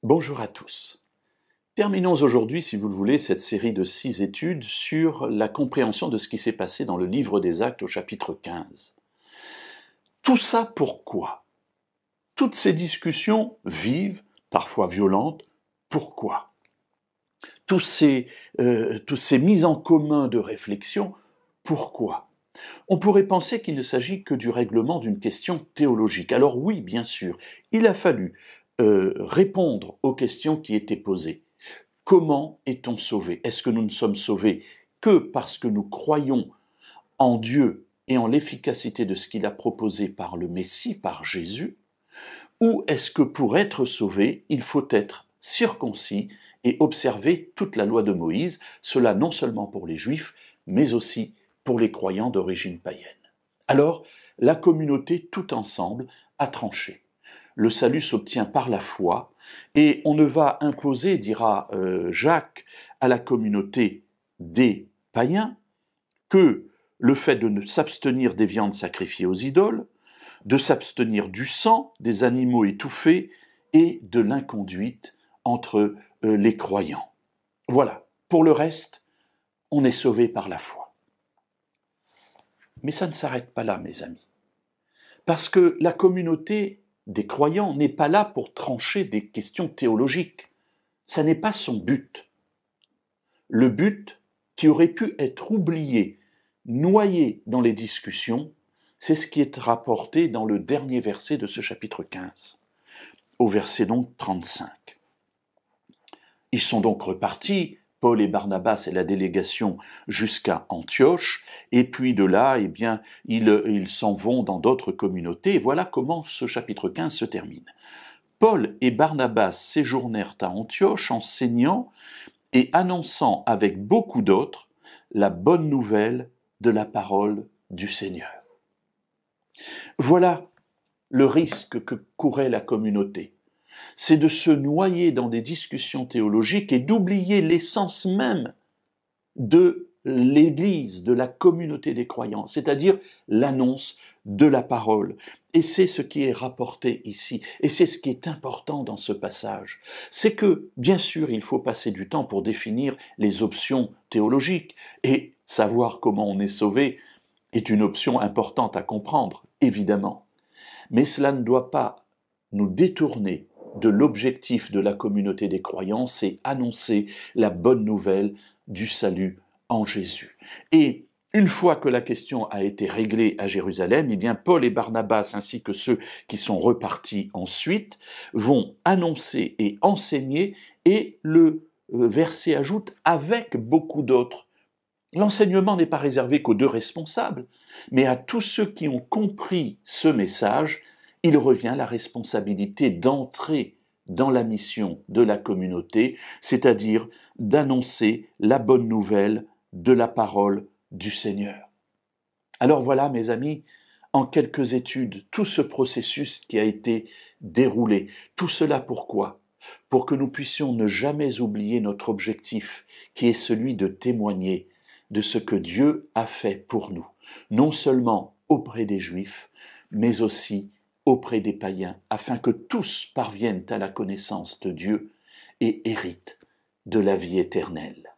Bonjour à tous. Terminons aujourd'hui, si vous le voulez, cette série de 6 études sur la compréhension de ce qui s'est passé dans le livre des Actes au chapitre 15. Tout ça pourquoi? Toutes ces discussions vives, parfois violentes, pourquoi? Tous ces mises en commun de réflexion, pourquoi? On pourrait penser qu'il ne s'agit que du règlement d'une question théologique. Alors oui, bien sûr, il a fallu répondre aux questions qui étaient posées. Comment est-on sauvé? Est-ce que nous ne sommes sauvés que parce que nous croyons en Dieu et en l'efficacité de ce qu'il a proposé par le Messie, par Jésus? Ou est-ce que pour être sauvé, il faut être circoncis et observer toute la loi de Moïse, cela non seulement pour les Juifs, mais aussi pour les croyants d'origine païenne? Alors, la communauté tout ensemble a tranché. Le salut s'obtient par la foi, et on ne va imposer, dira Jacques, à la communauté des païens que le fait de s'abstenir des viandes sacrifiées aux idoles, de s'abstenir du sang des animaux étouffés et de l'inconduite entre les croyants. Voilà, pour le reste, on est sauvé par la foi. Mais ça ne s'arrête pas là, mes amis, parce que la communauté des croyants n'est pas là pour trancher des questions théologiques. Ça n'est pas son but. Le but, qui aurait pu être oublié, noyé dans les discussions, c'est ce qui est rapporté dans le dernier verset de ce chapitre 15, au verset donc 35. Ils sont donc repartis, Paul et Barnabas et la délégation, jusqu'à Antioche, et puis de là, eh bien, ils s'en vont dans d'autres communautés, et voilà comment ce chapitre 15 se termine. Paul et Barnabas séjournèrent à Antioche, enseignant et annonçant avec beaucoup d'autres la bonne nouvelle de la parole du Seigneur. Voilà le risque que courait la communauté. C'est de se noyer dans des discussions théologiques et d'oublier l'essence même de l'Église, de la communauté des croyants, c'est-à-dire l'annonce de la parole. Et c'est ce qui est rapporté ici, et c'est ce qui est important dans ce passage. C'est que, bien sûr, il faut passer du temps pour définir les options théologiques, et savoir comment on est sauvé est une option importante à comprendre, évidemment. Mais cela ne doit pas nous détourner de l'objectif de la communauté des croyants, c'est annoncer la bonne nouvelle du salut en Jésus. Et une fois que la question a été réglée à Jérusalem, eh bien Paul et Barnabas, ainsi que ceux qui sont repartis ensuite, vont annoncer et enseigner, et le verset ajoute « avec beaucoup d'autres ». L'enseignement n'est pas réservé qu'aux deux responsables, mais à tous ceux qui ont compris ce message. Il revient la responsabilité d'entrer dans la mission de la communauté, c'est-à-dire d'annoncer la bonne nouvelle de la parole du Seigneur. Alors voilà, mes amis, en quelques études, tout ce processus qui a été déroulé, tout cela pourquoi? Pour que nous puissions ne jamais oublier notre objectif, qui est celui de témoigner de ce que Dieu a fait pour nous, non seulement auprès des Juifs, mais aussi auprès des païens, afin que tous parviennent à la connaissance de Dieu et héritent de la vie éternelle.